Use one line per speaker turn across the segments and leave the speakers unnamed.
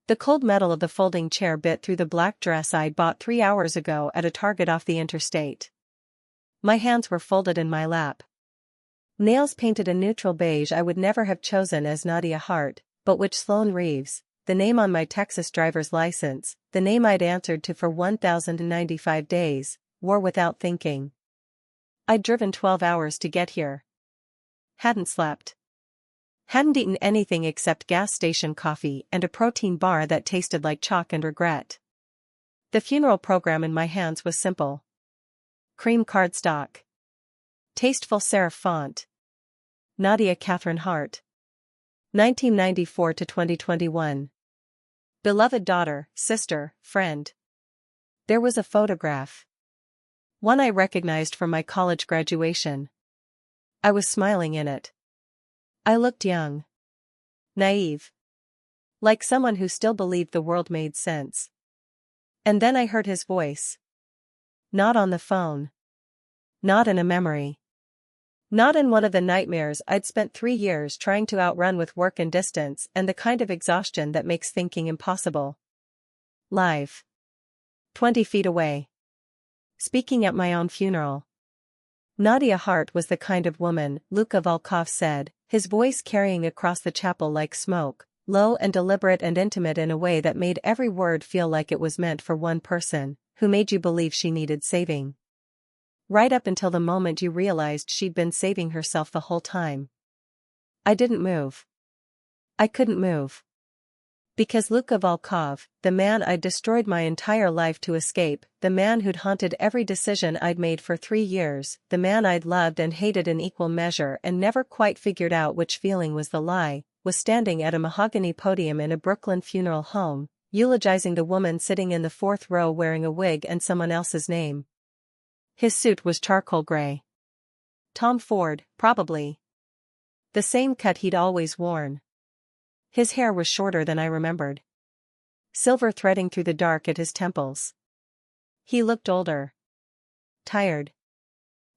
The cold metal of the folding chair bit through the black dress I'd bought 3 hours ago at a Target off the interstate. My hands were folded in my lap. Nails painted a neutral beige I would never have chosen as Nadia Hart, but which Sloane Reeves, the name on my Texas driver's license, the name I'd answered to for 1,095 days, wore without thinking. I'd driven 12 hours to get here. Hadn't slept. Hadn't eaten anything except gas station coffee and a protein bar that tasted like chalk and regret. The funeral program in my hands was simple. Cream cardstock. Tasteful serif font. Nadia Catherine Hart. 1994 to 2021. Beloved daughter, sister, friend. There was a photograph. One I recognized from my college graduation. I was smiling in it. I looked young. Naive. Like someone who still believed the world made sense. And then I heard his voice. Not on the phone. Not in a memory. Not in one of the nightmares I'd spent 3 years trying to outrun with work and distance and the kind of exhaustion that makes thinking impossible. Live. 20 feet away. Speaking at my own funeral. Nadia Hart was the kind of woman, Luca Volkov said, his voice carrying across the chapel like smoke, low and deliberate and intimate in a way that made every word feel like it was meant for one person, who made you believe she needed saving. Right up until the moment you realized she'd been saving herself the whole time. I didn't move. I couldn't move. Because Luca Volkov, the man I'd destroyed my entire life to escape, the man who'd haunted every decision I'd made for 3 years, the man I'd loved and hated in equal measure and never quite figured out which feeling was the lie, was standing at a mahogany podium in a Brooklyn funeral home, eulogizing the woman sitting in the 4th row wearing a wig and someone else's name. His suit was charcoal gray. Tom Ford, probably. The same cut he'd always worn. His hair was shorter than I remembered. Silver threading through the dark at his temples. He looked older. Tired.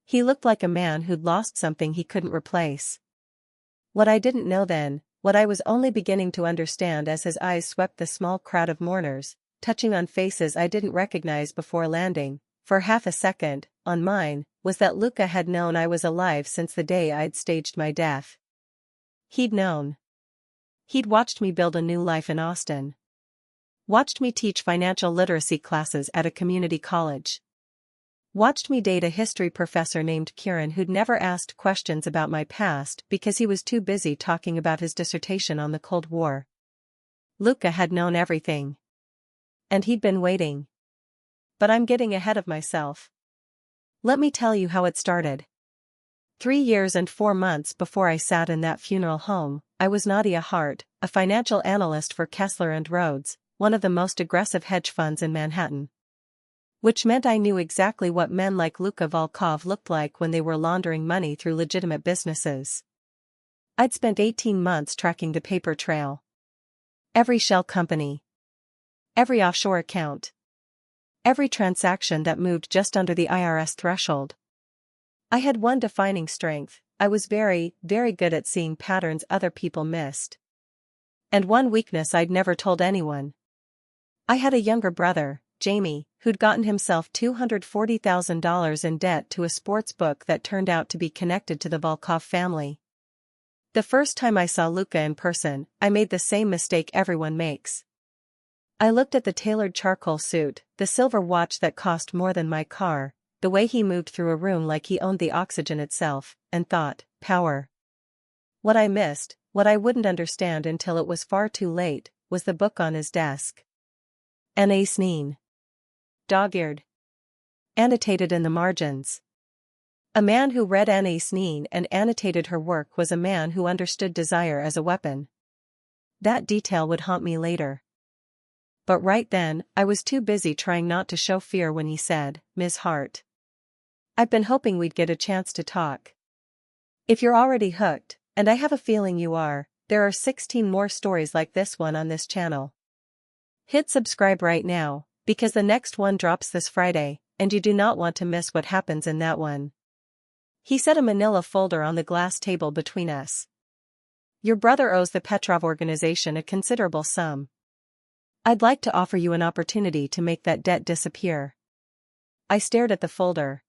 He looked like a man who'd lost something he couldn't replace. What I didn't know then, what I was only beginning to understand as his eyes swept the small crowd of mourners, touching on faces I didn't recognize before landing, for half a second, on mine, was that Luca had known I was alive since the day I'd staged my death. He'd known. He'd watched me build a new life in Austin. Watched me teach financial literacy classes at a community college. Watched me date a history professor named Kieran who'd never asked questions about my past because he was too busy talking about his dissertation on the Cold War. Luca had known everything. And he'd been waiting. But I'm getting ahead of myself. Let me tell you how it started. 3 years and 4 months before I sat in that funeral home, I was Nadia Hart, a financial analyst for Kessler & Rhodes, one of the most aggressive hedge funds in Manhattan. Which meant I knew exactly what men like Luca Volkov looked like when they were laundering money through legitimate businesses. I'd spent 18 months tracking the paper trail. Every shell company. Every offshore account. Every transaction that moved just under the IRS threshold. I had one defining strength: I was very, very good at seeing patterns other people missed. And one weakness I'd never told anyone. I had a younger brother, Jamie, who'd gotten himself $240,000 in debt to a sports book that turned out to be connected to the Volkov family. The first time I saw Luca in person, I made the same mistake everyone makes. I looked at the tailored charcoal suit, the silver watch that cost more than my car, the way he moved through a room like he owned the oxygen itself, and thought, power. What I missed, what I wouldn't understand until it was far too late, was the book on his desk. Annie Sneen. Dog-eared. Annotated in the margins. A man who read Annie Sneen and annotated her work was a man who understood desire as a weapon. That detail would haunt me later. But right then, I was too busy trying not to show fear when he said, "Ms. Hart. I've been hoping we'd get a chance to talk. If you're already hooked, and I have a feeling you are, there are 16 more stories like this one on this channel. Hit subscribe right now, because the next one drops this Friday, and you do not want to miss what happens in that one." He set a manila folder on the glass table between us. "Your brother owes the Petrov organization a considerable sum. I'd like to offer you an opportunity to make that debt disappear. I stared at the folder.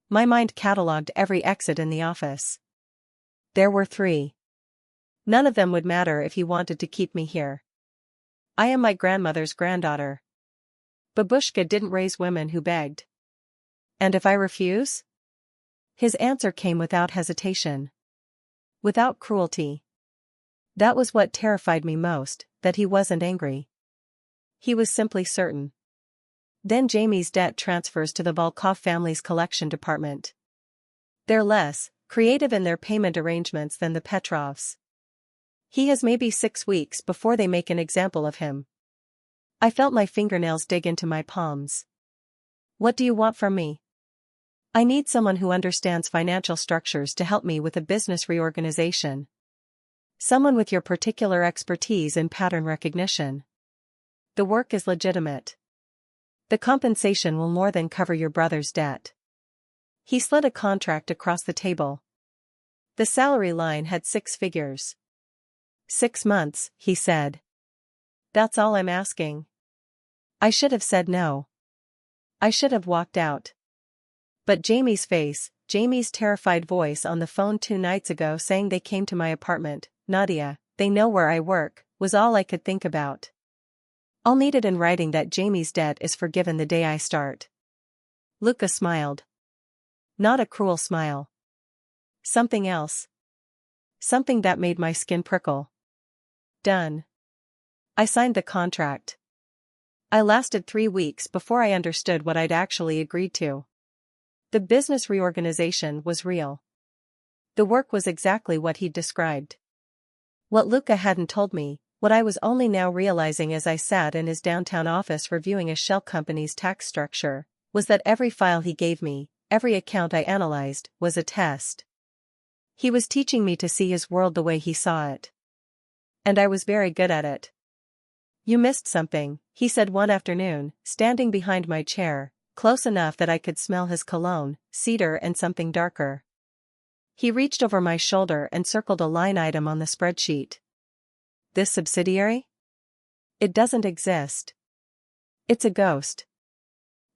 My mind catalogued every exit in the office. There were 3. None of them would matter if he wanted to keep me here. I am my grandmother's granddaughter. Babushka didn't raise women who begged. And if I refuse? His answer came without hesitation. Without cruelty. That was what terrified me most, that he wasn't angry. He was simply certain. Then Jamie's debt transfers to the Volkov family's collection department. They're less creative in their payment arrangements than the Petrovs. He has maybe 6 weeks before they make an example of him. I felt my fingernails dig into my palms. What do you want from me? I need someone who understands financial structures to help me with a business reorganization. Someone with your particular expertise in pattern recognition. The work is legitimate. The compensation will more than cover your brother's debt. He slid a contract across the table. The salary line had 6 figures. 6 months, he said. That's all I'm asking. I should have said no. I should have walked out. But Jamie's face, Jamie's terrified voice on the phone 2 nights ago saying they came to my apartment, Nadia, they know where I work, was all I could think about. I'll need it in writing that Jamie's debt is forgiven the day I start. Luca smiled. Not a cruel smile. Something else. Something that made my skin prickle. Done. I signed the contract. I lasted 3 weeks before I understood what I'd actually agreed to. The business reorganization was real. The work was exactly what he'd described. What Luca hadn't told me, what I was only now realizing as I sat in his downtown office reviewing a shell company's tax structure, was that every file he gave me, every account I analyzed, was a test. He was teaching me to see his world the way he saw it. And I was very good at it. You missed something, he said one afternoon, standing behind my chair, close enough that I could smell his cologne, cedar and something darker. He reached over my shoulder and circled a line item on the spreadsheet. This subsidiary? It doesn't exist. It's a ghost.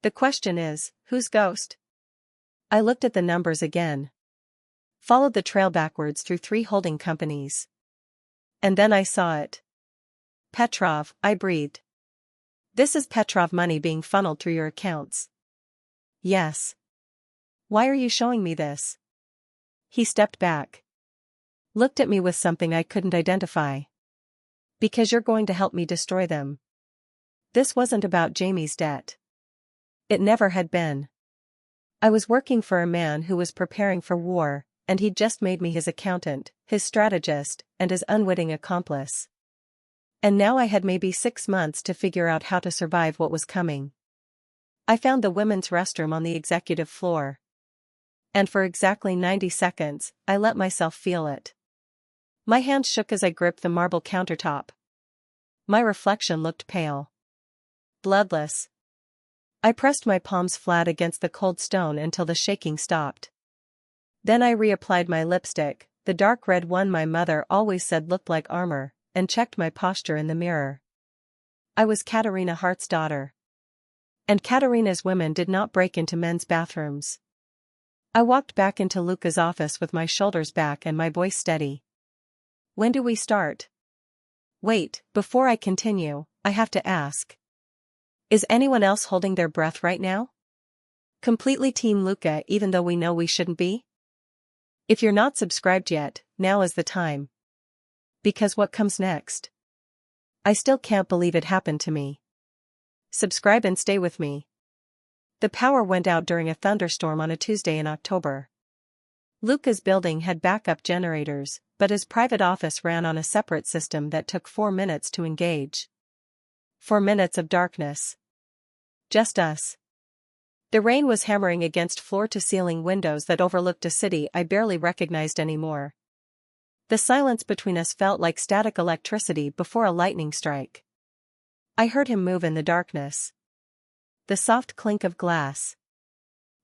The question is, whose ghost? I looked at the numbers again. Followed the trail backwards through 3 holding companies. And then I saw it. Petrov, I breathed. This is Petrov money being funneled through your accounts. Yes. Why are you showing me this? He stepped back. Looked at me with something I couldn't identify. Because you're going to help me destroy them. This wasn't about Jamie's debt. It never had been. I was working for a man who was preparing for war, and he'd just made me his accountant, his strategist, and his unwitting accomplice. And now I had maybe 6 months to figure out how to survive what was coming. I found the women's restroom on the executive floor. And for exactly 90 seconds, I let myself feel it. My hands shook as I gripped the marble countertop. My reflection looked pale. Bloodless. I pressed my palms flat against the cold stone until the shaking stopped. Then I reapplied my lipstick, the dark red one my mother always said looked like armor, and checked my posture in the mirror. I was Katerina Hart's daughter. And Katerina's women did not break into men's bathrooms. I walked back into Luca's office with my shoulders back and my voice steady. When do we start? Wait, before I continue, I have to ask. Is anyone else holding their breath right now? Completely Team Luca even though we know we shouldn't be? If you're not subscribed yet, now is the time. Because what comes next? I still can't believe it happened to me. Subscribe and stay with me. The power went out during a thunderstorm on a Tuesday in October. Luca's building had backup generators, but his private office ran on a separate system that took 4 minutes to engage. 4 minutes of darkness. Just us. The rain was hammering against floor-to-ceiling windows that overlooked a city I barely recognized anymore. The silence between us felt like static electricity before a lightning strike. I heard him move in the darkness. The soft clink of glass.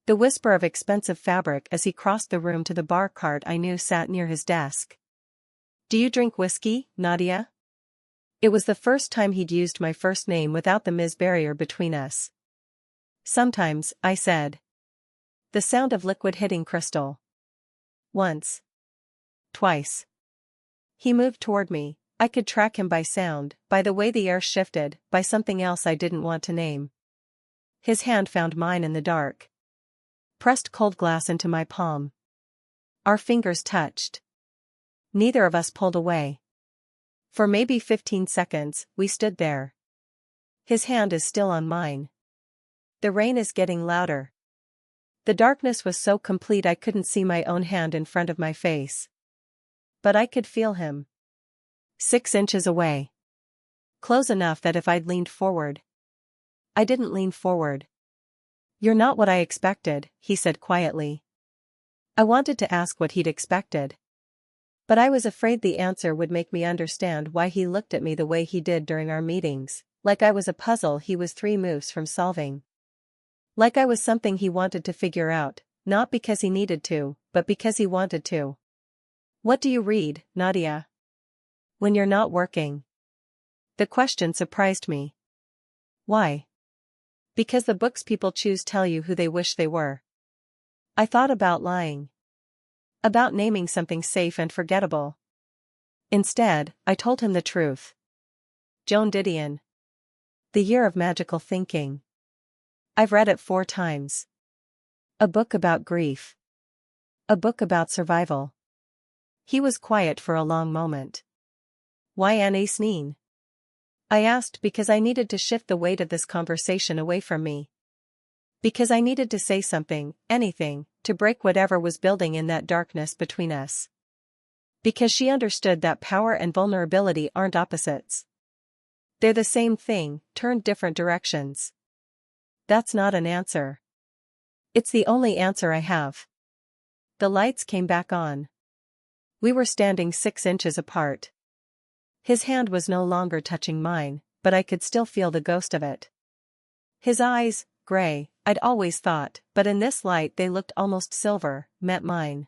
The whisper of expensive fabric as he crossed the room to the bar cart I knew sat near his desk. Do you drink whiskey, Nadia? It was the first time he'd used my first name without the Ms. barrier between us. Sometimes, I said. The sound of liquid hitting crystal. Once. Twice. He moved toward me. I could track him by sound, by the way the air shifted, by something else I didn't want to name. His hand found mine in the dark. Pressed cold glass into my palm. Our fingers touched. Neither of us pulled away. For maybe 15 seconds, we stood there. His hand is still on mine. The rain is getting louder. The darkness was so complete I couldn't see my own hand in front of my face. But I could feel him. 6 inches away. Close enough that if I'd leaned forward. I didn't lean forward. You're not what I expected, he said quietly. I wanted to ask what he'd expected. But I was afraid the answer would make me understand why he looked at me the way he did during our meetings, like I was a puzzle he was 3 moves from solving. Like I was something he wanted to figure out, not because he needed to, but because he wanted to. What do you read, Nadia? When you're not working? The question surprised me. Why? Because the books people choose tell you who they wish they were. I thought about lying. About naming something safe and forgettable. Instead, I told him the truth. Joan Didion. The Year of Magical Thinking. I've read it 4 times. A book about grief. A book about survival. He was quiet for a long moment. Why Anne Sneen? I asked because I needed to shift the weight of this conversation away from me. Because I needed to say something, anything, to break whatever was building in that darkness between us. Because she understood that power and vulnerability aren't opposites. They're the same thing, turned different directions. That's not an answer. It's the only answer I have. The lights came back on. We were standing 6 inches apart. His hand was no longer touching mine, but I could still feel the ghost of it. His eyes, gray, I'd always thought, but in this light they looked almost silver, met mine.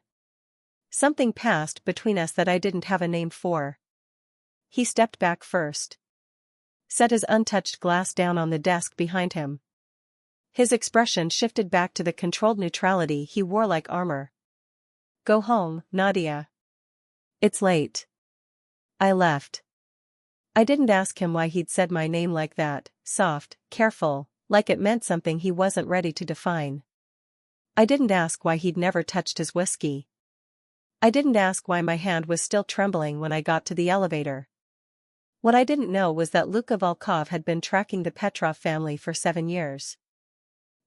Something passed between us that I didn't have a name for. He stepped back first. Set his untouched glass down on the desk behind him. His expression shifted back to the controlled neutrality he wore like armor. Go home, Nadia. It's late. I left. I didn't ask him why he'd said my name like that, soft, careful, like it meant something he wasn't ready to define. I didn't ask why he'd never touched his whiskey. I didn't ask why my hand was still trembling when I got to the elevator. What I didn't know was that Luca Volkov had been tracking the Petrov family for 7 years.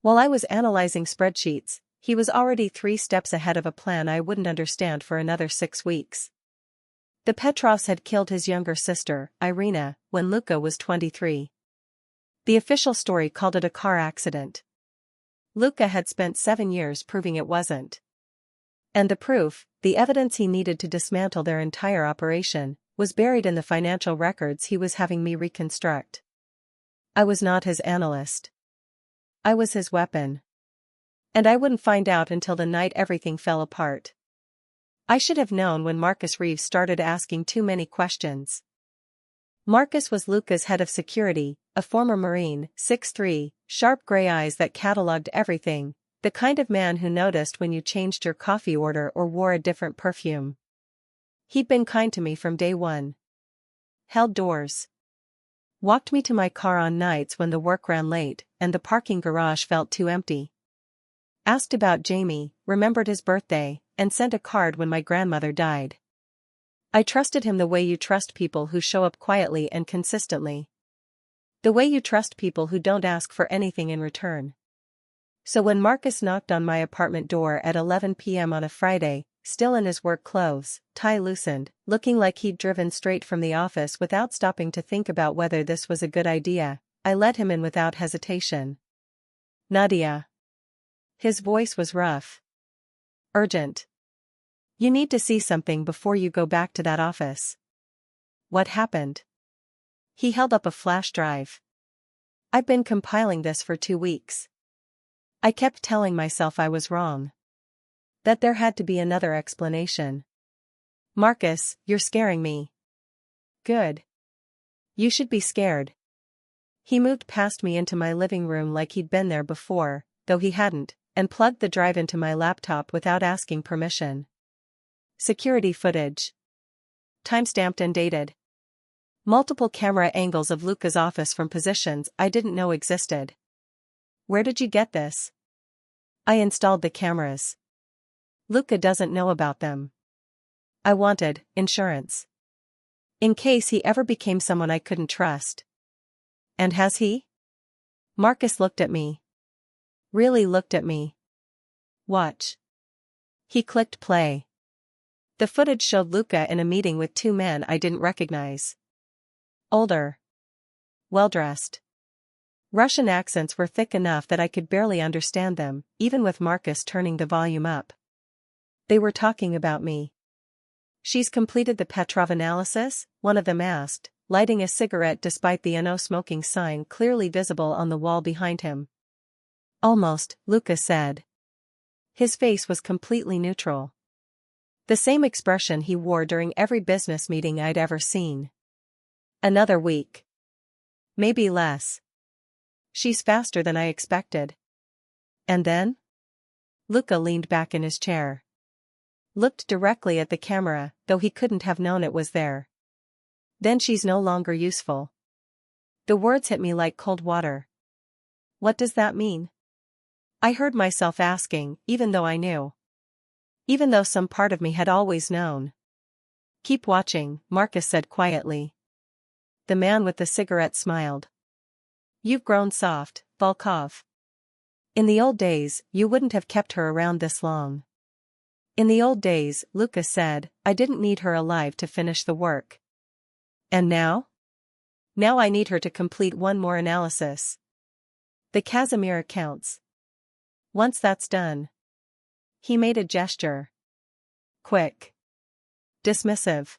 While I was analyzing spreadsheets, he was already 3 steps ahead of a plan I wouldn't understand for another 6 weeks. The Petrovs had killed his younger sister, Irina, when Luca was 23. The official story called it a car accident. Luca had spent 7 years proving it wasn't. And the proof, the evidence he needed to dismantle their entire operation, was buried in the financial records he was having me reconstruct. I was not his analyst. I was his weapon. And I wouldn't find out until the night everything fell apart. I should have known when Marcus Reeves started asking too many questions. Marcus was Luca's head of security, a former Marine, 6'3", sharp gray eyes that catalogued everything, the kind of man who noticed when you changed your coffee order or wore a different perfume. He'd been kind to me from day one. Held doors. Walked me to my car on nights when the work ran late and the parking garage felt too empty. Asked about Jamie, remembered his birthday, and sent a card when my grandmother died. I trusted him the way you trust people who show up quietly and consistently. The way you trust people who don't ask for anything in return. So when Marcus knocked on my apartment door at 11 p.m. on a Friday, still in his work clothes, tie loosened, looking like he'd driven straight from the office without stopping to think about whether this was a good idea, I let him in without hesitation. Nadia. His voice was rough. Urgent. You need to see something before you go back to that office. What happened? He held up a flash drive. I've been compiling this for 2 weeks. I kept telling myself I was wrong. That there had to be another explanation. Marcus, you're scaring me. Good. You should be scared. He moved past me into my living room like he'd been there before, though he hadn't, and plugged the drive into my laptop without asking permission. Security footage. Timestamped and dated. Multiple camera angles of Luca's office from positions I didn't know existed. Where did you get this? I installed the cameras. Luca doesn't know about them. I wanted insurance. In case he ever became someone I couldn't trust. And has he? Marcus looked at me. Really looked at me. Watch. He clicked play. The footage showed Luca in a meeting with two men I didn't recognize. Older. Well-dressed. Russian accents were thick enough that I could barely understand them, even with Marcus turning the volume up. They were talking about me. She's completed the Petrov analysis, one of them asked, lighting a cigarette despite the no smoking sign clearly visible on the wall behind him. Almost, Luca said. His face was completely neutral. The same expression he wore during every business meeting I'd ever seen. Another week. Maybe less. She's faster than I expected. And then? Luca leaned back in his chair. Looked directly at the camera, though he couldn't have known it was there. Then she's no longer useful. The words hit me like cold water. What does that mean? I heard myself asking, even though I knew. Even though some part of me had always known. Keep watching, Marcus said quietly. The man with the cigarette smiled. You've grown soft, Volkov. In the old days, you wouldn't have kept her around this long. In the old days, Luca said, I didn't need her alive to finish the work. And now? Now I need her to complete one more analysis. The Casimir accounts. Once that's done. He made a gesture. Quick. Dismissive.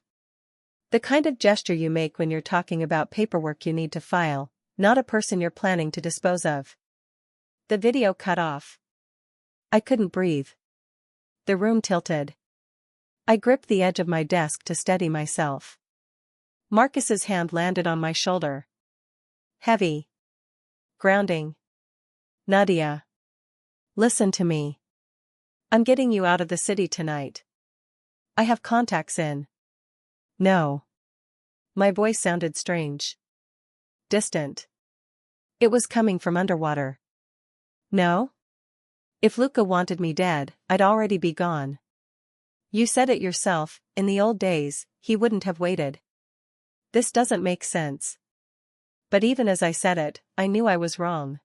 The kind of gesture you make when you're talking about paperwork you need to file, not a person you're planning to dispose of. The video cut off. I couldn't breathe. The room tilted. I gripped the edge of my desk to steady myself. Marcus's hand landed on my shoulder. Heavy. Grounding. Nadia. Listen to me. I'm getting you out of the city tonight. I have contacts in. No. My voice sounded strange. Distant. It was coming from underwater. No? If Luca wanted me dead, I'd already be gone. You said it yourself, in the old days, he wouldn't have waited. This doesn't make sense. But even as I said it, I knew I was wrong.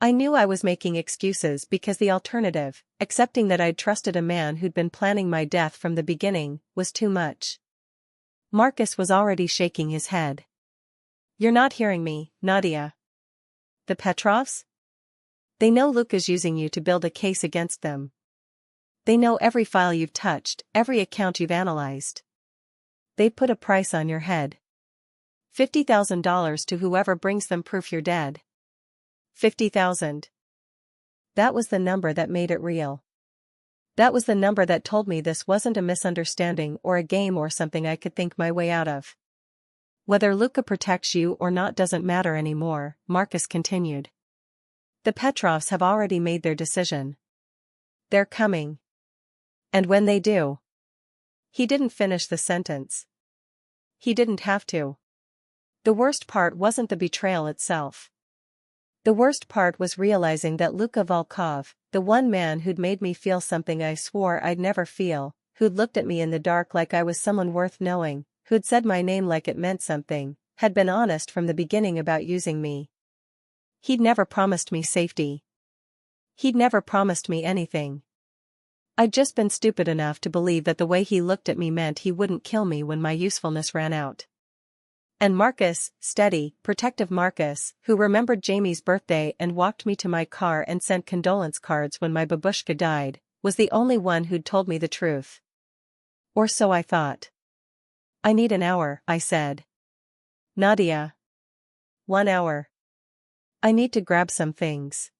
I knew I was making excuses because the alternative, accepting that I'd trusted a man who'd been planning my death from the beginning, was too much. Marcus was already shaking his head. You're not hearing me, Nadia. The Petrovs? They know Luca's using you to build a case against them. They know every file you've touched, every account you've analyzed. They put a price on your head. $50,000 to whoever brings them proof you're dead. 50,000. That was the number that made it real. That was the number that told me this wasn't a misunderstanding or a game or something I could think my way out of. Whether Luca protects you or not doesn't matter anymore, Marcus continued. The Petrovs have already made their decision. They're coming. And when they do. He didn't finish the sentence. He didn't have to. The worst part wasn't the betrayal itself. The worst part was realizing that Luca Volkov, the one man who'd made me feel something I swore I'd never feel, who'd looked at me in the dark like I was someone worth knowing, who'd said my name like it meant something, had been honest from the beginning about using me. He'd never promised me safety. He'd never promised me anything. I'd just been stupid enough to believe that the way he looked at me meant he wouldn't kill me when my usefulness ran out. And Marcus, steady, protective Marcus, who remembered Jamie's birthday and walked me to my car and sent condolence cards when my babushka died, was the only one who'd told me the truth. Or so I thought. I need an hour, I said. Nadia. 1 hour. I need to grab some things.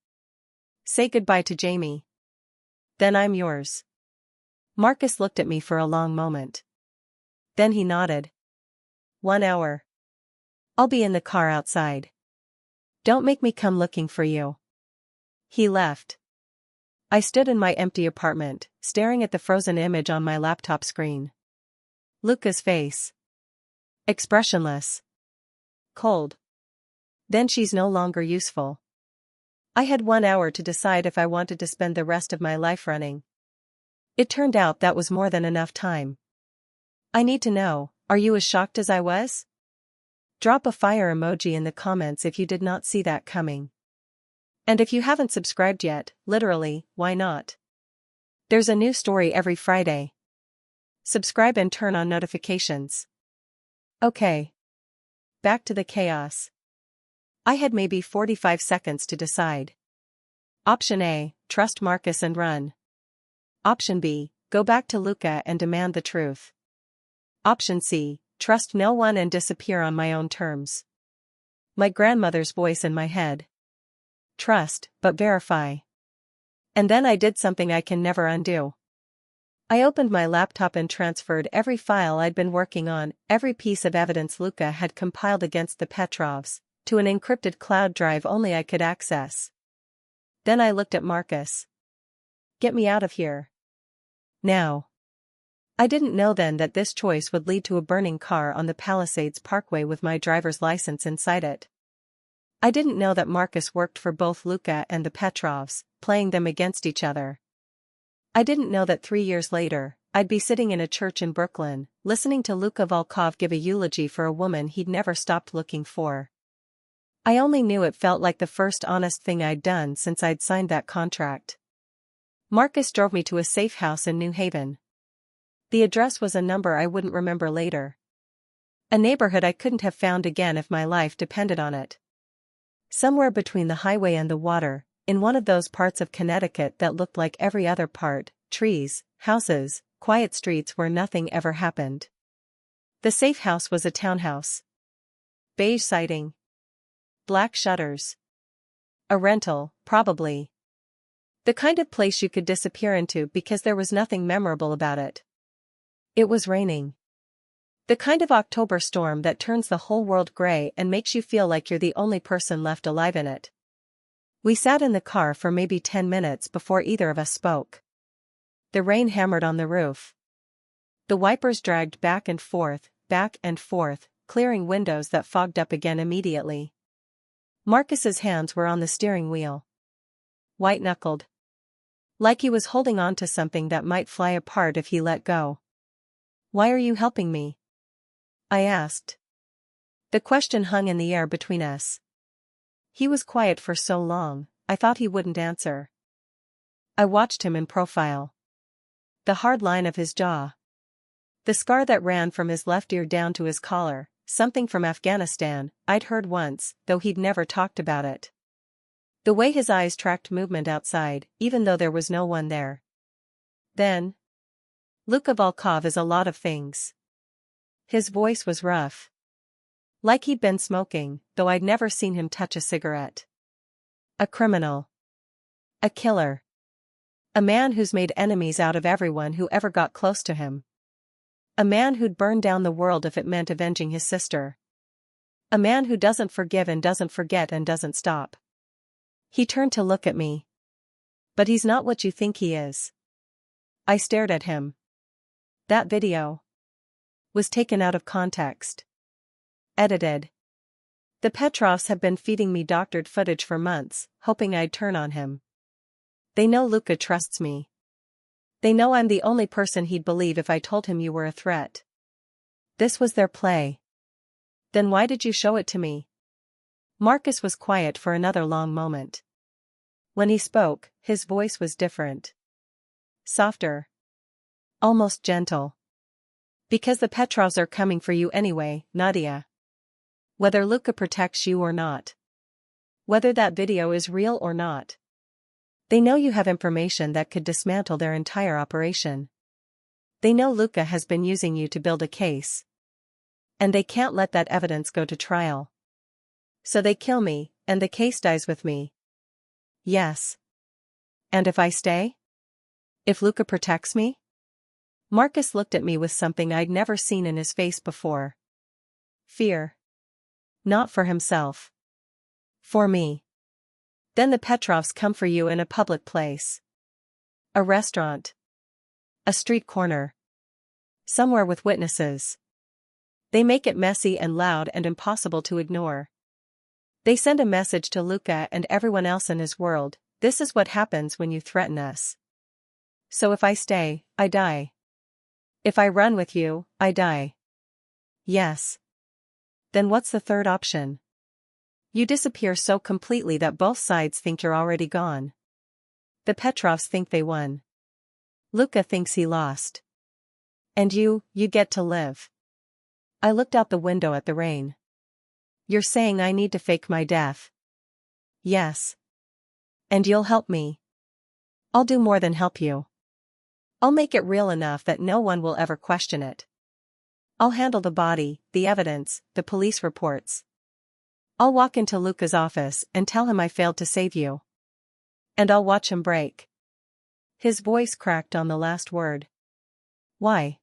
Say goodbye to Jamie. Then I'm yours. Marcus looked at me for a long moment. Then he nodded. 1 hour. I'll be in the car outside. Don't make me come looking for you. He left. I stood in my empty apartment, staring at the frozen image on my laptop screen. Luca's face. Expressionless. Cold. Then she's no longer useful. I had 1 hour to decide if I wanted to spend the rest of my life running. It turned out that was more than enough time. I need to know, are you as shocked as I was? Drop a fire emoji in the comments if you did not see that coming. And if you haven't subscribed yet, literally, why not? There's a new story every Friday. Subscribe and turn on notifications. Okay. Back to the chaos. I had maybe 45 seconds to decide. Option A, trust Marcus and run. Option B, go back to Luca and demand the truth. Option C, trust no one and disappear on my own terms. My grandmother's voice in my head. Trust, but verify. And then I did something I can never undo. I opened my laptop and transferred every file I'd been working on, every piece of evidence Luca had compiled against the Petrovs, to an encrypted cloud drive only I could access. Then I looked at Marcus. Get me out of here. Now. I didn't know then that this choice would lead to a burning car on the Palisades Parkway with my driver's license inside it. I didn't know that Marcus worked for both Luca and the Petrovs, playing them against each other. I didn't know that 3 years later, I'd be sitting in a church in Brooklyn, listening to Luca Volkov give a eulogy for a woman he'd never stopped looking for. I only knew it felt like the first honest thing I'd done since I'd signed that contract. Marcus drove me to a safe house in New Haven. The address was a number I wouldn't remember later. A neighborhood I couldn't have found again if my life depended on it. Somewhere between the highway and the water, in one of those parts of Connecticut that looked like every other part, trees, houses, quiet streets where nothing ever happened. The safe house was a townhouse. Beige siding. Black shutters. A rental, probably. The kind of place you could disappear into because there was nothing memorable about it. It was raining. The kind of October storm that turns the whole world gray and makes you feel like you're the only person left alive in it. We sat in the car for maybe 10 minutes before either of us spoke. The rain hammered on the roof. The wipers dragged back and forth, clearing windows that fogged up again immediately. Marcus's hands were on the steering wheel. White-knuckled. Like he was holding on to something that might fly apart if he let go. Why are you helping me? I asked. The question hung in the air between us. He was quiet for so long, I thought he wouldn't answer. I watched him in profile. The hard line of his jaw. The scar that ran from his left ear down to his collar, something from Afghanistan, I'd heard once, though he'd never talked about it. The way his eyes tracked movement outside, even though there was no one there. Then. Luca Volkov is a lot of things. His voice was rough. Like he'd been smoking, though I'd never seen him touch a cigarette. A criminal. A killer. A man who's made enemies out of everyone who ever got close to him. A man who'd burn down the world if it meant avenging his sister. A man who doesn't forgive and doesn't forget and doesn't stop. He turned to look at me. But he's not what you think he is. I stared at him. That video was taken out of context. Edited. The Petrovs have been feeding me doctored footage for months, hoping I'd turn on him. They know Luca trusts me. They know I'm the only person he'd believe if I told him you were a threat. This was their play. Then why did you show it to me? Marcus was quiet for another long moment. When he spoke, his voice was different. Softer. Almost gentle. Because the Petrovs are coming for you anyway, Nadia. Whether Luca protects you or not. Whether that video is real or not. They know you have information that could dismantle their entire operation. They know Luca has been using you to build a case. And they can't let that evidence go to trial. So they kill me, and the case dies with me. Yes. And if I stay? If Luca protects me? Marcus looked at me with something I'd never seen in his face before. Fear. Not for himself. For me. Then the Petrovs come for you in a public place. A restaurant. A street corner. Somewhere with witnesses. They make it messy and loud and impossible to ignore. They send a message to Luca and everyone else in his world: this is what happens when you threaten us. So if I stay, I die. If I run with you, I die. Yes. Then what's the third option? You disappear so completely that both sides think you're already gone. The Petrovs think they won. Luca thinks he lost. And you get to live. I looked out the window at the rain. You're saying I need to fake my death? Yes. And you'll help me? I'll do more than help you. I'll make it real enough that no one will ever question it. I'll handle the body, the evidence, the police reports. I'll walk into Luca's office and tell him I failed to save you. And I'll watch him break. His voice cracked on the last word. Why?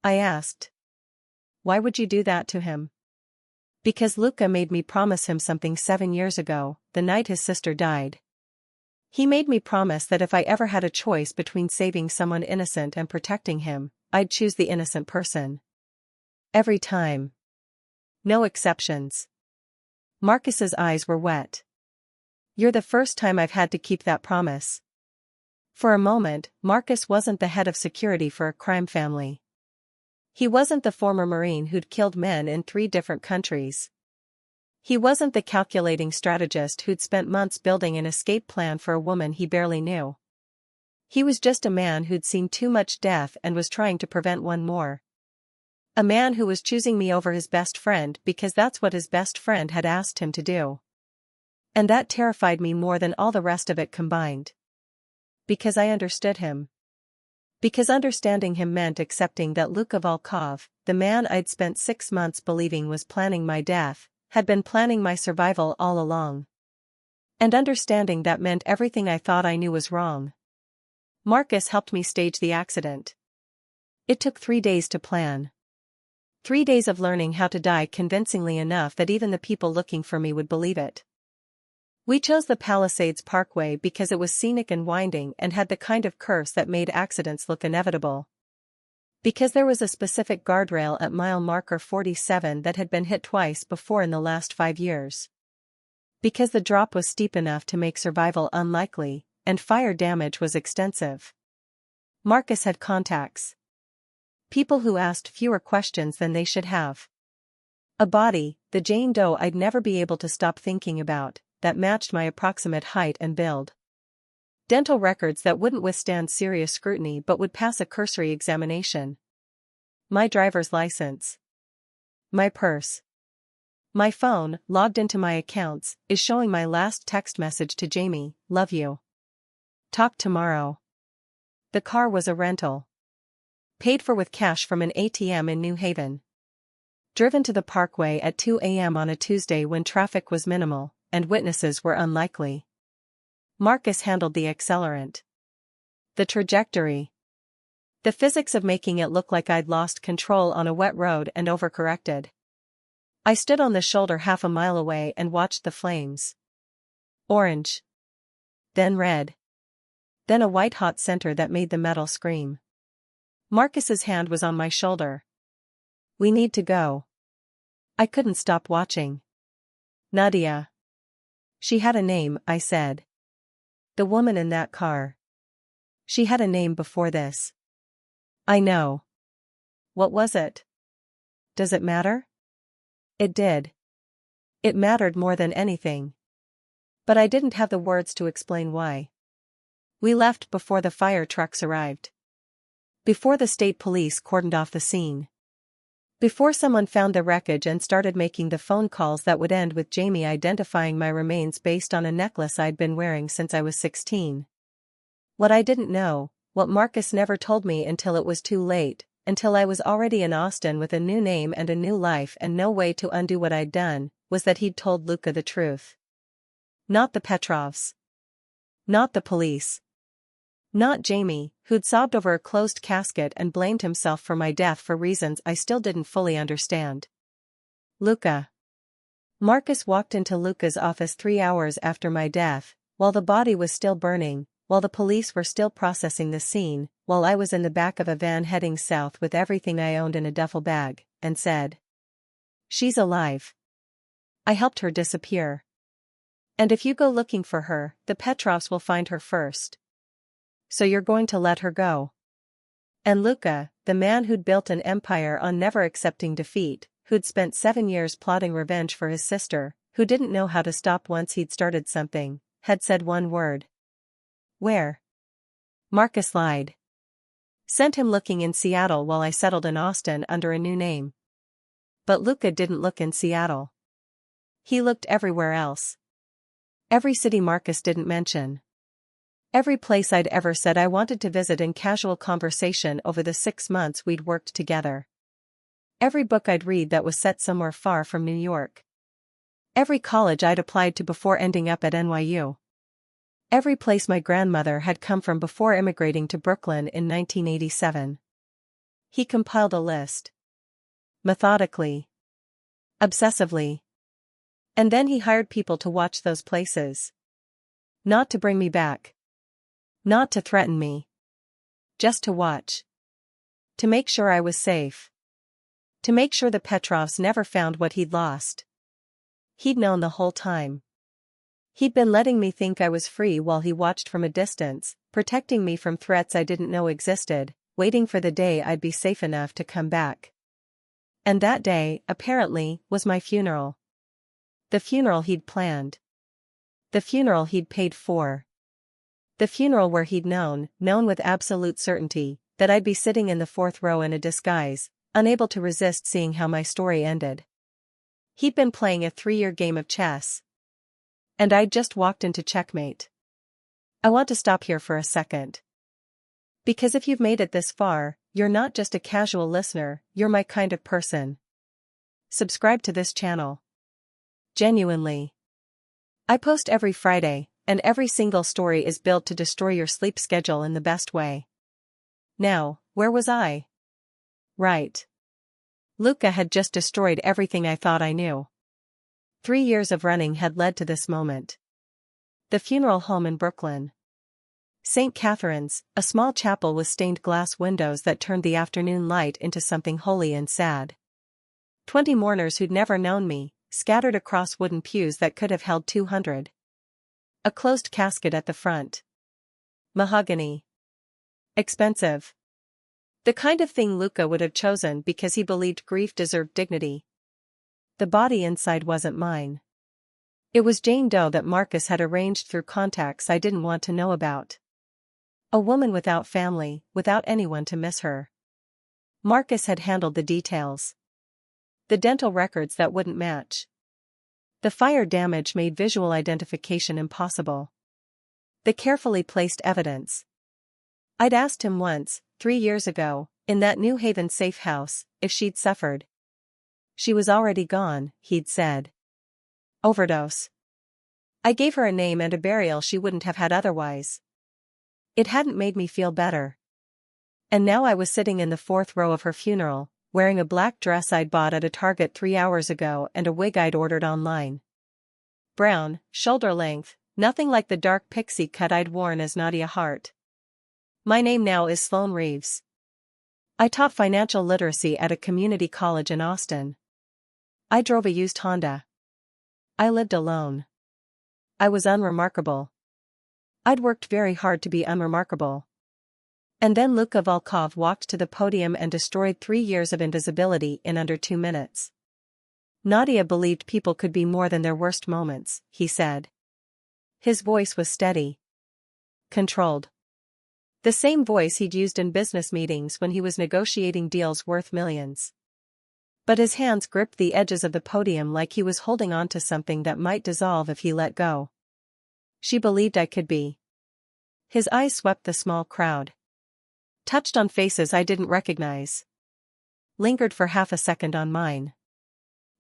I asked. Why would you do that to him? Because Luca made me promise him something 7 years ago, the night his sister died. He made me promise that if I ever had a choice between saving someone innocent and protecting him, I'd choose the innocent person. Every time. No exceptions. Marcus's eyes were wet. You're the first time I've had to keep that promise. For a moment, Marcus wasn't the head of security for a crime family. He wasn't the former Marine who'd killed men in 3 different countries. He wasn't the calculating strategist who'd spent months building an escape plan for a woman he barely knew. He was just a man who'd seen too much death and was trying to prevent one more. A man who was choosing me over his best friend because that's what his best friend had asked him to do. And that terrified me more than all the rest of it combined. Because I understood him. Because understanding him meant accepting that Luca Volkov, the man I'd spent 6 months believing was planning my death, had been planning my survival all along. And understanding that meant everything I thought I knew was wrong. Marcus helped me stage the accident. It took 3 days to plan. 3 days of learning how to die convincingly enough that even the people looking for me would believe it. We chose the Palisades Parkway because it was scenic and winding and had the kind of curves that made accidents look inevitable. Because there was a specific guardrail at mile marker 47 that had been hit twice before in the last 5 years. Because the drop was steep enough to make survival unlikely, and fire damage was extensive. Marcus had contacts. People who asked fewer questions than they should have. A body, the Jane Doe I'd never be able to stop thinking about, that matched my approximate height and build. Dental records that wouldn't withstand serious scrutiny but would pass a cursory examination. My driver's license. My purse. My phone, logged into my accounts, is showing my last text message to Jamie: love you. Talk tomorrow. The car was a rental. Paid for with cash from an ATM in New Haven. Driven to the parkway at 2 a.m. on a Tuesday when traffic was minimal, and witnesses were unlikely. Marcus handled the accelerant. The trajectory. The physics of making it look like I'd lost control on a wet road and overcorrected. I stood on the shoulder half a mile away and watched the flames. Orange. Then red. Then a white-hot center that made the metal scream. Marcus's hand was on my shoulder. We need to go. I couldn't stop watching. Nadia. She had a name, I said. The woman in that car. She had a name before this. I know. What was it? Does it matter? It did. It mattered more than anything. But I didn't have the words to explain why. We left before the fire trucks arrived. Before the state police cordoned off the scene. Before someone found the wreckage and started making the phone calls that would end with Jamie identifying my remains based on a necklace I'd been wearing since I was 16. What I didn't know, what Marcus never told me until it was too late, until I was already in Austin with a new name and a new life and no way to undo what I'd done, was that he'd told Luca the truth. Not the Petrovs. Not the police. Not Jamie, who'd sobbed over a closed casket and blamed himself for my death for reasons I still didn't fully understand. Luca. Marcus walked into Luca's office 3 hours after my death, while the body was still burning, while the police were still processing the scene, while I was in the back of a van heading south with everything I owned in a duffel bag, and said, "She's alive. I helped her disappear. And if you go looking for her, the Petrovs will find her first. So you're going to let her go?" And Luca, the man who'd built an empire on never accepting defeat, who'd spent 7 years plotting revenge for his sister, who didn't know how to stop once he'd started something, had said one word. "Where?" Marcus lied. Sent him looking in Seattle while I settled in Austin under a new name. But Luca didn't look in Seattle. He looked everywhere else. Every city Marcus didn't mention. Every place I'd ever said I wanted to visit in casual conversation over the 6 months we'd worked together. Every book I'd read that was set somewhere far from New York. Every college I'd applied to before ending up at NYU. Every place my grandmother had come from before immigrating to Brooklyn in 1987. He compiled a list. Methodically. Obsessively. And then he hired people to watch those places. Not to bring me back. Not to threaten me. Just to watch. To make sure I was safe. To make sure the Petrovs never found what he'd lost. He'd known the whole time. He'd been letting me think I was free while he watched from a distance, protecting me from threats I didn't know existed, waiting for the day I'd be safe enough to come back. And that day, apparently, was my funeral. The funeral he'd planned. The funeral he'd paid for. The funeral where he'd known with absolute certainty, that I'd be sitting in the 4th row in a disguise, unable to resist seeing how my story ended. He'd been playing a 3-year game of chess. And I'd just walked into checkmate. I want to stop here for a second. Because if you've made it this far, you're not just a casual listener, you're my kind of person. Subscribe to this channel. Genuinely. I post every Friday, and every single story is built to destroy your sleep schedule in the best way. Now, where was I? Right. Luca had just destroyed everything I thought I knew. 3 years of running had led to this moment. The funeral home in Brooklyn. St. Catherine's, a small chapel with stained glass windows that turned the afternoon light into something holy and sad. 20 mourners who'd never known me, scattered across wooden pews that could have held 200. A closed casket at the front. Mahogany. Expensive. The kind of thing Luca would have chosen because he believed grief deserved dignity. The body inside wasn't mine. It was Jane Doe that Marcus had arranged through contacts I didn't want to know about. A woman without family, without anyone to miss her. Marcus had handled the details. The dental records that wouldn't match. The fire damage made visual identification impossible. The carefully placed evidence. I'd asked him once, 3 years ago, in that New Haven safe house, if she'd suffered. She was already gone, he'd said. Overdose. I gave her a name and a burial she wouldn't have had otherwise. It hadn't made me feel better. And now I was sitting in the 4th row of her funeral, wearing a black dress I'd bought at a Target 3 hours ago and a wig I'd ordered online. Brown, shoulder length, nothing like the dark pixie cut I'd worn as Nadia Hart. My name now is Sloane Reeves. I taught financial literacy at a community college in Austin. I drove a used Honda. I lived alone. I was unremarkable. I'd worked very hard to be unremarkable. And then Luca Volkov walked to the podium and destroyed 3 years of invisibility in under 2 minutes. Nadia believed people could be more than their worst moments, he said. His voice was steady. Controlled. The same voice he'd used in business meetings when he was negotiating deals worth millions. But his hands gripped the edges of the podium like he was holding on to something that might dissolve if he let go. She believed I could be. His eyes swept the small crowd. Touched on faces I didn't recognize. Lingered for half a second on mine.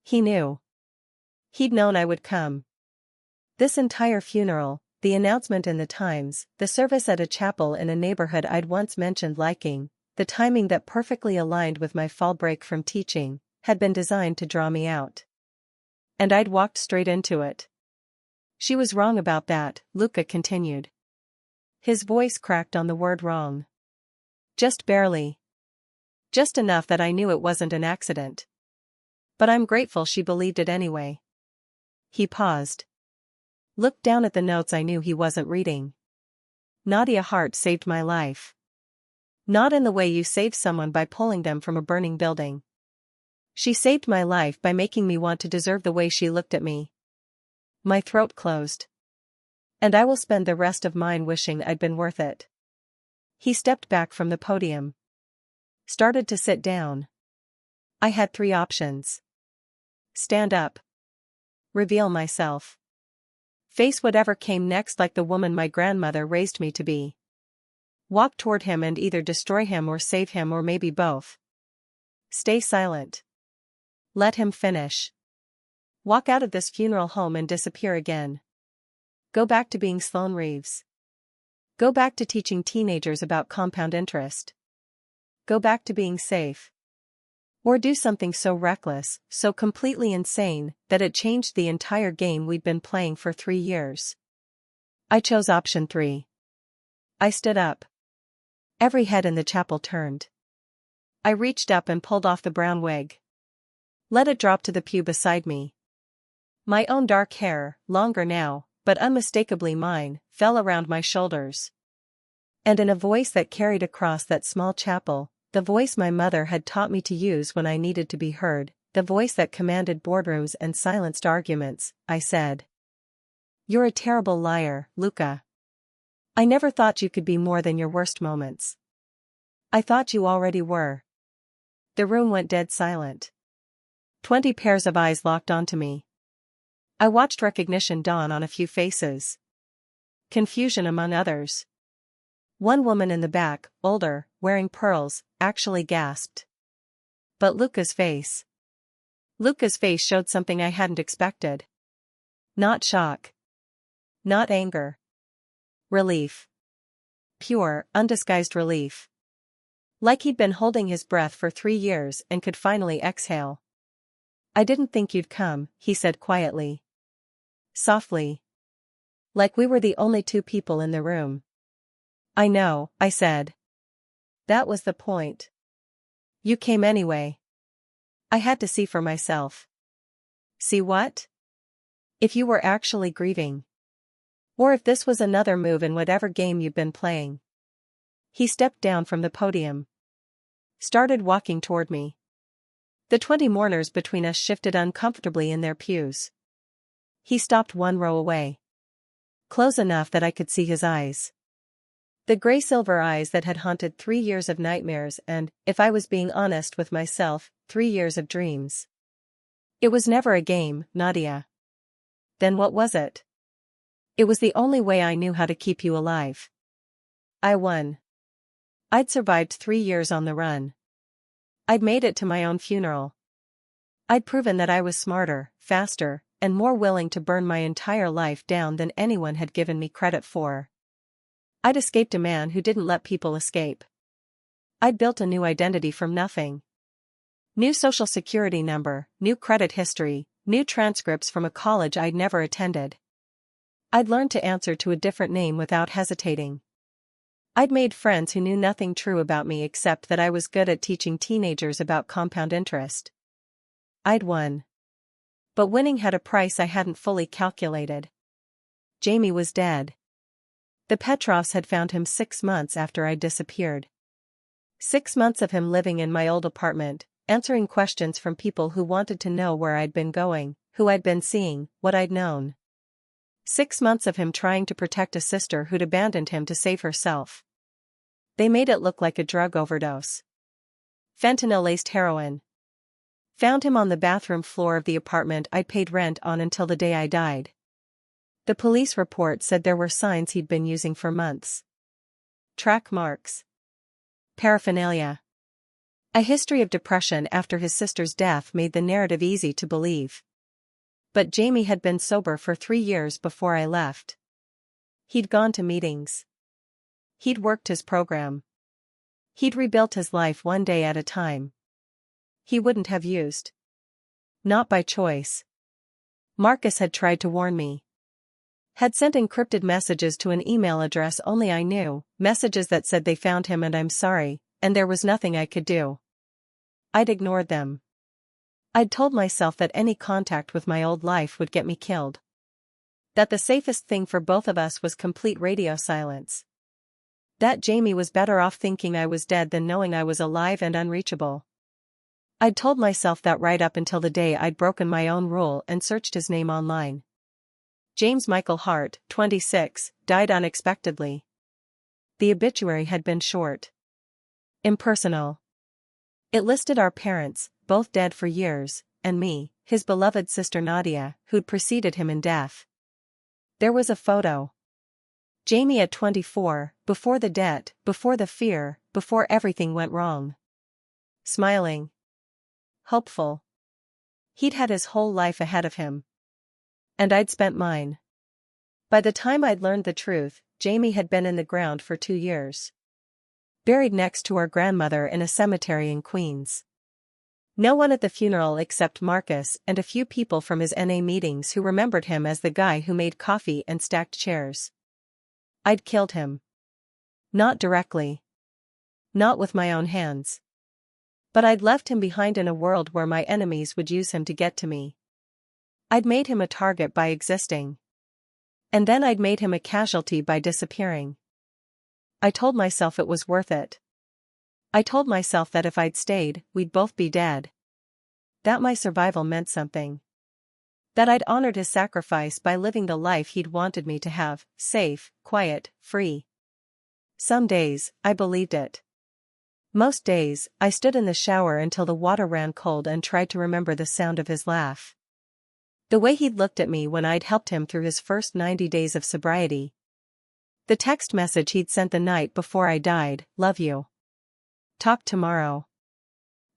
He knew. He'd known I would come. This entire funeral, the announcement in the Times, the service at a chapel in a neighborhood I'd once mentioned liking, the timing that perfectly aligned with my fall break from teaching, had been designed to draw me out. And I'd walked straight into it. She was wrong about that, Luca continued. His voice cracked on the word wrong. Just barely. Just enough that I knew it wasn't an accident. But I'm grateful she believed it anyway. He paused. Looked down at the notes I knew he wasn't reading. Nadia Hart saved my life. Not in the way you save someone by pulling them from a burning building. She saved my life by making me want to deserve the way she looked at me. My throat closed. And I will spend the rest of mine wishing I'd been worth it. He stepped back from the podium. Started to sit down. I had 3 options. Stand up. Reveal myself. Face whatever came next like the woman my grandmother raised me to be. Walk toward him and either destroy him or save him or maybe both. Stay silent. Let him finish. Walk out of this funeral home and disappear again. Go back to being Sloane Reeves. Go back to teaching teenagers about compound interest. Go back to being safe. Or do something so reckless, so completely insane, that it changed the entire game we'd been playing for 3 years. I chose option 3. I stood up. Every head in the chapel turned. I reached up and pulled off the brown wig. Let it drop to the pew beside me. My own dark hair, longer now, but unmistakably mine, fell around my shoulders. And in a voice that carried across that small chapel, the voice my mother had taught me to use when I needed to be heard, the voice that commanded boardrooms and silenced arguments, I said. You're a terrible liar, Luca. I never thought you could be more than your worst moments. I thought you already were. The room went dead silent. 20 pairs of eyes locked onto me. I watched recognition dawn on a few faces. Confusion among others. One woman in the back, older, wearing pearls, actually gasped. But Luca's face. Luca's face showed something I hadn't expected. Not shock. Not anger. Relief. Pure, undisguised relief. Like he'd been holding his breath for 3 years and could finally exhale. I didn't think you'd come, he said quietly. Softly. Like we were the only 2 people in the room. I know, I said. That was the point. You came anyway. I had to see for myself. See what? If you were actually grieving. Or if this was another move in whatever game you've been playing. He stepped down from the podium. Started walking toward me. The 20 mourners between us shifted uncomfortably in their pews. He stopped 1 row away. Close enough that I could see his eyes. The gray-silver eyes that had haunted 3 years of nightmares and, if I was being honest with myself, 3 years of dreams. It was never a game, Nadia. Then what was it? It was the only way I knew how to keep you alive. I won. I'd survived 3 years on the run. I'd made it to my own funeral. I'd proven that I was smarter, faster, and more willing to burn my entire life down than anyone had given me credit for. I'd escaped a man who didn't let people escape. I'd built a new identity from nothing. New social security number, new credit history, new transcripts from a college I'd never attended. I'd learned to answer to a different name without hesitating. I'd made friends who knew nothing true about me except that I was good at teaching teenagers about compound interest. I'd won. But winning had a price I hadn't fully calculated. Jamie was dead. The Petrovs had found him 6 months after I'd disappeared. 6 months of him living in my old apartment, answering questions from people who wanted to know where I'd been going, who I'd been seeing, what I'd known. 6 months of him trying to protect a sister who'd abandoned him to save herself. They made it look like a drug overdose. Fentanyl-laced heroin. Found him on the bathroom floor of the apartment I'd paid rent on until the day I died. The police report said there were signs he'd been using for months. Track marks. Paraphernalia. A history of depression after his sister's death made the narrative easy to believe. But Jamie had been sober for 3 years before I left. He'd gone to meetings. He'd worked his program. He'd rebuilt his life one day at a time. He wouldn't have used. Not by choice. Marcus had tried to warn me. Had sent encrypted messages to an email address only I knew, messages that said they found him and I'm sorry, and there was nothing I could do. I'd ignored them. I'd told myself that any contact with my old life would get me killed. That the safest thing for both of us was complete radio silence. That Jamie was better off thinking I was dead than knowing I was alive and unreachable. I'd told myself that right up until the day I'd broken my own rule and searched his name online. James Michael Hart, 26, died unexpectedly. The obituary had been short. Impersonal. It listed our parents, both dead for years, and me, his beloved sister Nadia, who'd preceded him in death. There was a photo. Jamie at 24, before the debt, before the fear, before everything went wrong. Smiling. Hopeful. He'd had his whole life ahead of him. And I'd spent mine. By the time I'd learned the truth, Jamie had been in the ground for 2 years. Buried next to our grandmother in a cemetery in Queens. No one at the funeral except Marcus and a few people from his NA meetings who remembered him as the guy who made coffee and stacked chairs. I'd killed him. Not directly. Not with my own hands. But I'd left him behind in a world where my enemies would use him to get to me. I'd made him a target by existing. And then I'd made him a casualty by disappearing. I told myself it was worth it. I told myself that if I'd stayed, we'd both be dead. That my survival meant something. That I'd honored his sacrifice by living the life he'd wanted me to have, safe, quiet, free. Some days, I believed it. Most days, I stood in the shower until the water ran cold and tried to remember the sound of his laugh. The way he'd looked at me when I'd helped him through his first 90 days of sobriety. The text message he'd sent the night before I died, "Love you. Talk tomorrow."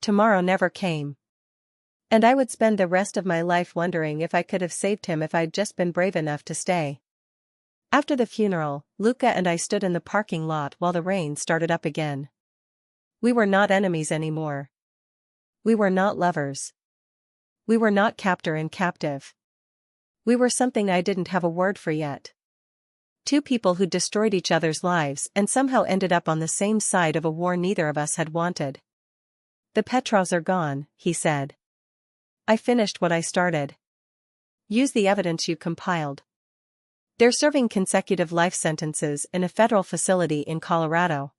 Tomorrow never came. And I would spend the rest of my life wondering if I could have saved him if I'd just been brave enough to stay. After the funeral, Luca and I stood in the parking lot while the rain started up again. We were not enemies anymore. We were not lovers. We were not captor and captive. We were something I didn't have a word for yet. Two people who destroyed each other's lives and somehow ended up on the same side of a war neither of us had wanted. "The Petrovs are gone," he said. "I finished what I started. Use the evidence you compiled. They're serving consecutive life sentences in a federal facility in Colorado."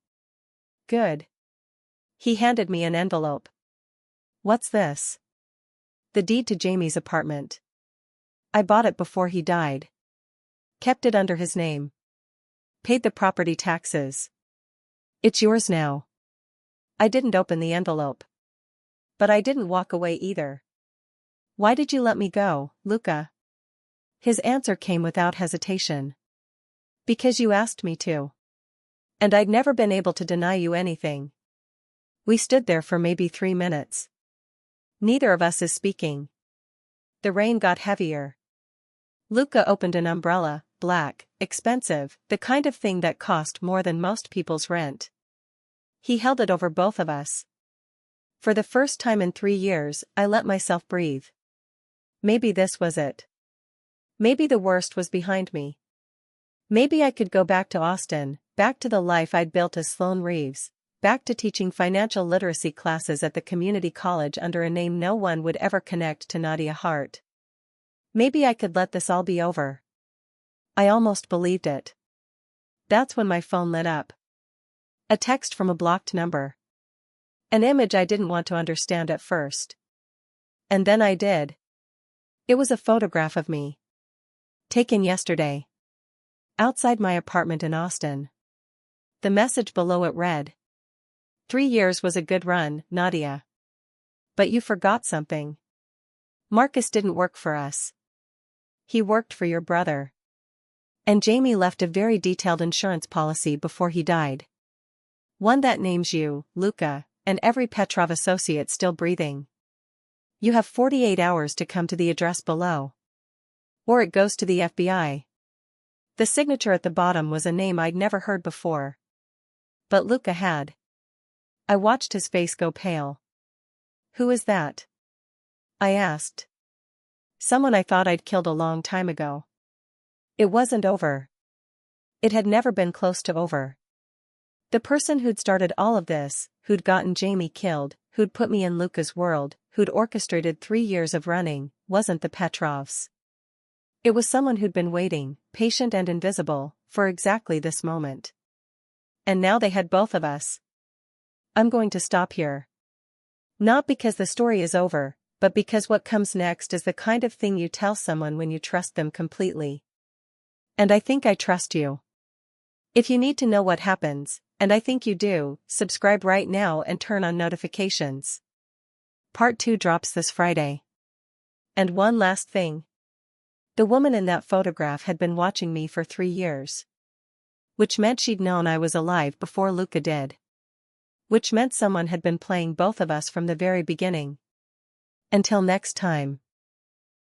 "Good." He handed me an envelope. "What's this?" "The deed to Jamie's apartment. I bought it before he died. Kept it under his name. Paid the property taxes. It's yours now." I didn't open the envelope. But I didn't walk away either. "Why did you let me go, Luca?" His answer came without hesitation. "Because you asked me to. And I'd never been able to deny you anything." We stood there for maybe 3 minutes. Neither of us is speaking. The rain got heavier. Luca opened an umbrella, black, expensive, the kind of thing that cost more than most people's rent. He held it over both of us. For the first time in 3 years, I let myself breathe. Maybe this was it. Maybe the worst was behind me. Maybe I could go back to Austin, back to the life I'd built as Sloan Reeves, back to teaching financial literacy classes at the community college under a name no one would ever connect to Nadia Hart. Maybe I could let this all be over. I almost believed it. That's when my phone lit up. A text from a blocked number. An image I didn't want to understand at first. And then I did. It was a photograph of me. Taken yesterday. Outside my apartment in Austin. The message below it read: 3 years was a good run, Nadia. But you forgot something. Marcus didn't work for us. He worked for your brother. And Jamie left a very detailed insurance policy before he died. One that names you, Luca, and every Petrov associate still breathing. You have 48 hours to come to the address below. Or it goes to the FBI. The signature at the bottom was a name I'd never heard before. But Luca had. I watched his face go pale. "Who is that?" I asked. Someone I thought I'd killed a long time ago. It wasn't over. It had never been close to over. The person who'd started all of this, who'd gotten Jamie killed, who'd put me in Luca's world, who'd orchestrated 3 years of running, wasn't the Petrovs. It was someone who'd been waiting, patient and invisible, for exactly this moment. And now they had both of us. I'm going to stop here. Not because the story is over, but because what comes next is the kind of thing you tell someone when you trust them completely. And I think I trust you. If you need to know what happens, and I think you do, subscribe right now and turn on notifications. Part 2 drops this Friday. And one last thing. The woman in that photograph had been watching me for 3 years. Which meant she'd known I was alive before Luca did. Which meant someone had been playing both of us from the very beginning. Until next time.